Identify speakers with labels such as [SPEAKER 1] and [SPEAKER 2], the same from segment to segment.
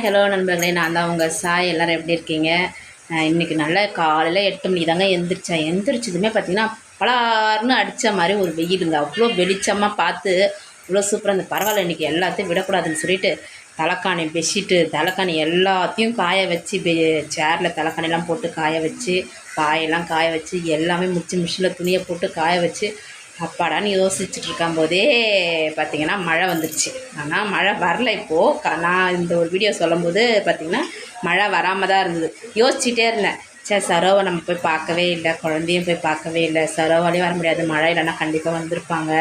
[SPEAKER 1] Hello நண்பர்களே, நான் தான் உங்கள் சாய். எல்லோரும் எப்படி இருக்கீங்க? இன்றைக்கி நல்ல காலையில் 8 மணி தாங்க எந்திரிச்சதுமே பார்த்திங்கன்னா பலார்னு அடித்த மாதிரி ஒரு வெயிலுங்க. அவ்வளோ வெளிச்சமாக பார்த்து இவ்வளோ சூப்பராக இந்த பரவாயில்ல, இன்றைக்கி எல்லாத்தையும் விடக்கூடாதுன்னு சொல்லிட்டு தலைக்காணி பெட்ஷீட்டு தலைக்காணி எல்லாத்தையும் காய வச்சு சேரில் தலைக்காணிலாம் போட்டு காய வச்சு காயெல்லாம் காய வச்சு எல்லாமே முடிச்சு மிஷினில் துணியை போட்டு காய வச்சு அப்பாடான்னு யோசிச்சுட்டு இருக்கும்போதே பார்த்திங்கன்னா மழை வந்துடுச்சு. ஆனால் மழை வரல. இப்போது நான் இந்த ஒரு வீடியோ சொல்லும்போது பார்த்திங்கன்னா மழை வராமல் தான் இருந்தது. யோசிச்சுட்டே இருந்தேன், சரோவை நம்ம போய் பார்க்கவே இல்லை, குழந்தையும் போய் பார்க்கவே இல்லை, சரோவாலேயும் வர முடியாது, மழை இல்லைன்னா கண்டிப்பாக வந்திருப்பாங்க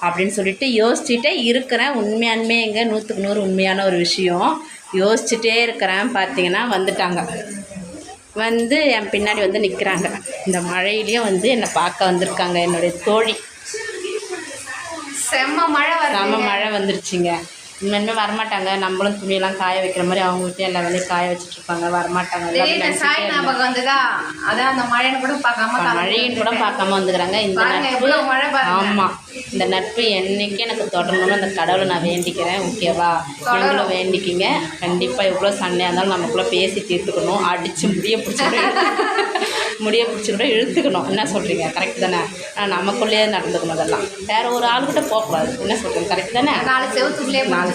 [SPEAKER 1] அப்படின்னு சொல்லிட்டு யோசிச்சுட்டே இருக்கிறேன். உண்மையானுமே எங்கே 100க்கு 100 உண்மையான ஒரு விஷயம். யோசிச்சுட்டே இருக்கிறேன். பார்த்திங்கன்னா வந்துட்டாங்க. வந்து என் பின்னாடி வந்து நிற்கிறாங்க. இந்த மழையிலையும் வந்து என்னை பார்க்க வந்திருக்காங்க என்னுடைய தோழி.
[SPEAKER 2] செம்ம மழை
[SPEAKER 1] வந்துருச்சுங்க. இன்னுமே வரமாட்டாங்க. நம்மளும் துணியெல்லாம் காய வைக்கிற மாதிரி அவங்கள்ட்டையும் எல்லா வேலையும் காய வச்சுட்டு இருப்பாங்க. வரமாட்டாங்க. மழையும் கூட பார்க்காம வந்துக்கிறாங்க. இந்த நட்பு, ஆமாம், இந்த நட்பு என்னைக்கு எனக்கு தொடரணும்னு அந்த கடவுளை நான் வேண்டிக்கிறேன். ஓகேவா? நீங்களும் வேண்டிக்கிங்க. கண்டிப்பாக எவ்வளோ சண்டையாக இருந்தாலும் நமக்குள்ளே பேசி தீர்த்துக்கணும். அடித்து முடிய பிடிச்சிக்கூட இழுத்துக்கணும். என்ன சொல்கிறீங்க? கரெக்ட் தானே? நமக்குள்ளேயே நடந்துக்கணும். அதெல்லாம் வேறு ஒரு ஆளுக்கிட்ட போகக்கூடாது. என்ன சொல்கிறீங்க? கரெக்ட் தானே? 4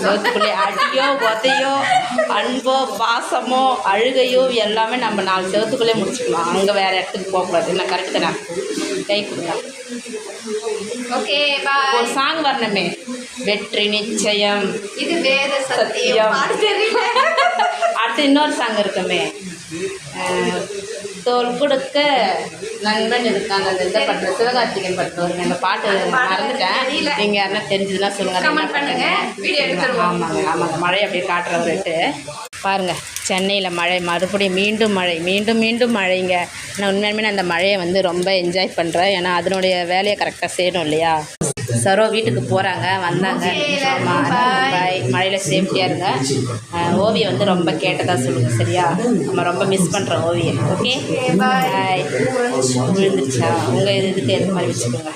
[SPEAKER 1] செவத்துக்குள்ளே அடியோ உதையோ அன்போ பாசமோ அழுகையோ எல்லாமே நம்ம 4 செவத்துக்குள்ளே முடிச்சுக்கலாம். அங்கே வேறு இடத்துக்கு போகக்கூடாது. என்ன கரெக்ட் தானே? கை கொடுங்க.
[SPEAKER 2] ஓகே,
[SPEAKER 1] ஒரு சாங் வரணுமே, வெற்றி நிச்சயம்,
[SPEAKER 2] இது வேத சத்தியம்.
[SPEAKER 1] அடுத்து இன்னொரு சாங் இருக்குமே, தோல் கொடுக்க நண்பன் இருக்காங்க. அந்த இதை பட்டு சிவகார்த்திகேயன் பட்டு வருங்க. அந்த பாட்டு மறந்துட்டேன். நீங்கள் யாருன்னா தெரிஞ்சதுன்னா சொல்லுங்கள். ஆமாங்க. மழை அப்படியே காட்டுறவர்ட்டு பாருங்கள். சென்னையில் மழை மறுபடியும் மீண்டும் மழைங்க. நான் உண்மையாலுமே அந்த மழையை வந்து ரொம்ப என்ஜாய் பண்ணுறேன். ஏன்னா அதனுடைய வேலையை கரெக்டாக செய்யணும் இல்லையா? சரோ வீட்டுக்கு போகிறாங்க, வந்தாங்க. ஆமாம், பாய். மழையில் சேஃப்டியாக இருங்க. ஓவியம் வந்து ரொம்ப கேட்டதாக சொல்லுங்கள், சரியா? நம்ம ரொம்ப மிஸ் பண்ணுறோம் ஓவியம். ஓகே, பாய். விழுந்துருச்சா? உங்கள் இதுக்கு ஏற்ற மாதிரி வச்சுக்கோங்க.